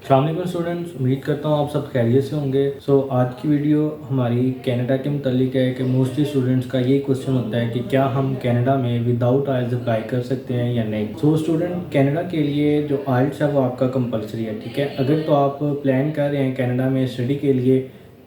अस्सलाम वालेकुम स्टूडेंट्स, उम्मीद करता हूँ आप सब खैरियत से होंगे। आज की वीडियो हमारी कनाडा के मुतालिक है कि मोस्टली स्टूडेंट्स का यही क्वेश्चन होता है कि क्या हम कनाडा में विदाउट आइल्स अप्लाई कर सकते हैं या नहीं। स्टूडेंट, कनाडा के लिए जो आइल्स है वो आपका कंपलसरी है, ठीक है। अगर तो आप प्लान कर रहे हैं कनाडा में स्टडी के लिए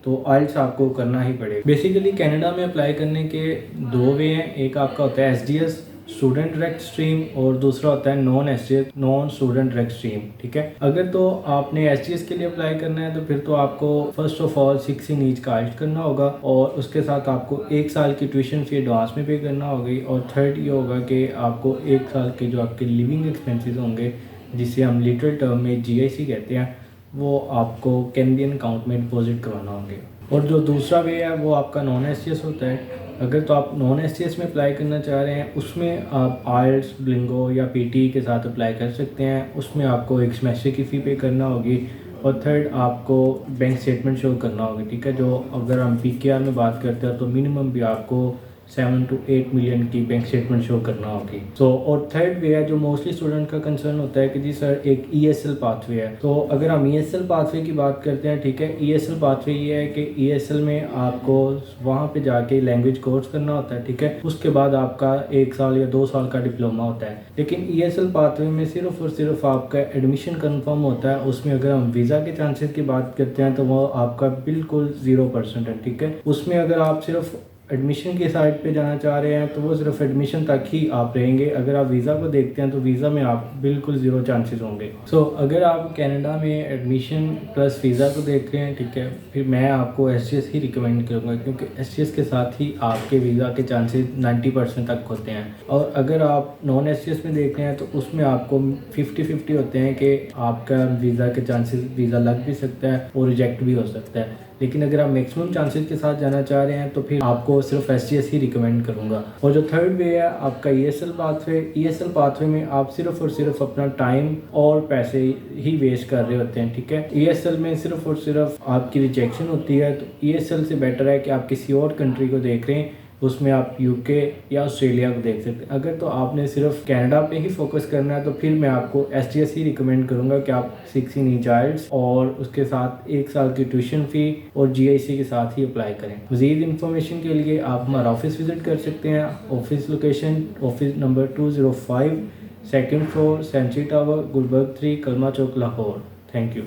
तो आइल्स आपको करना ही पड़ेगा। बेसिकली कनाडा में अप्लाई करने के दो वे हैं, एक आपका होता है एसडीएस स्टूडेंट डायरेक्ट स्ट्रीम और दूसरा होता है non SDS non student direct stream, ठीक है। अगर तो आपने एसडीएस के लिए अप्लाई करना है तो फिर तो आपको फर्स्ट ऑफ ऑल 16 ईच का आइल्स करना होगा और उसके साथ आपको 1 साल की ट्यूशन फी एडवांस में पे करना होगी। और थर्ड ये होगा कि आपको 1 साल के जो आपके लिविंग एक्सपेंसेस होंगे, जिसे हम लिटरल टर्म में जीआईसी कहते हैं, वो आपको कैनेडियन अकाउंट में डिपॉजिट करवाना होंगे। और जो दूसरा वे है वो आपका नॉन एसडीएस होता है। अगर तो आप नॉन एसडीएस में अप्लाई करना चाह रहे हैं, उसमें आप आइल्स, ब्लिंगो या पीटी के साथ अप्लाई कर सकते हैं। उसमें आपको एक सेमेस्टर की फ़ी पे करना होगी और थर्ड आपको बैंक स्टेटमेंट शो करना होगा, ठीक है। जो अगर हम पीकेआर में बात करते हैं तो मिनिमम भी आपको 7 to 8 मिलियन की बैंक स्टेटमेंट शो करना होगी। और थर्ड वे है जो मोस्टली स्टूडेंट का कंसर्न होता है कि जी सर एक ईएसएल पाथवे है। तो अगर हम ईएसएल पाथवे की बात करते हैं, ठीक है, ईएसएल पाथवे ये है कि ईएसएल में आपको वहाँ पे जाके लैंग्वेज कोर्स करना होता है, ठीक है। उसके बाद आपका 1 साल या 2 साल का डिप्लोमा होता है। लेकिन ईएसएल पाथवे में सिर्फ और सिर्फ आपका एडमिशन कन्फर्म होता है। उसमें अगर हम वीज़ा के चांसेस की बात करते हैं तो वो आपका बिल्कुल 0% है, ठीक है। उसमें अगर आप सिर्फ एडमिशन के साइड पे जाना चाह रहे हैं तो वो सिर्फ एडमिशन तक ही आप रहेंगे। अगर आप वीज़ा को देखते हैं तो वीज़ा में आप बिल्कुल 0 चांसेस होंगे। अगर आप कनाडा में एडमिशन प्लस वीज़ा को देख रहे हैं, ठीक है, फिर मैं आपको एसडीएस ही रिकमेंड करूँगा, क्योंकि एसडीएस के साथ ही आपके वीज़ा के चांसेस 90% तक होते हैं। और अगर आप नॉन एसडीएस में देख रहे हैं तो उसमें आपको 50-50 होते हैं कि आपका वीज़ा के चांसेस वीज़ा लग भी सकता है और रिजेक्ट भी हो सकता है। लेकिन अगर आप मैक्सिमम चांसेस के साथ जाना चाह रहे हैं तो फिर आपको सिर्फ एसडीएस ही रिकमेंड करूँगा। और जो थर्ड वे है आपका ईएसएल पाथवे, ईएसएल पाथवे में आप सिर्फ और सिर्फ अपना टाइम और पैसे ही वेस्ट कर रहे होते हैं, ठीक है। ईएसएल में सिर्फ और सिर्फ आपकी रिजेक्शन होती है, तो ईएसएल से बेटर है कि आप किसी और कंट्री को देख रहे हैं, उसमें आप यूके या ऑस्ट्रेलिया को देख सकते हैं। अगर तो आपने सिर्फ कनाडा पे ही फोकस करना है तो फिर मैं आपको एसडीएस ही रिकमेंड करूंगा कि आप 16 ईच आइल्स और उसके साथ 1 साल की ट्यूशन फ़ी और जीआईसी के साथ ही अप्लाई करें। मज़ीद इन्फॉर्मेशन के लिए आप हमारा ऑफिस विज़िट कर सकते हैं। Office location office number 205, 2nd floor, century tower, Gulberg 3, Kalma Chowk, Lahore. Thank you.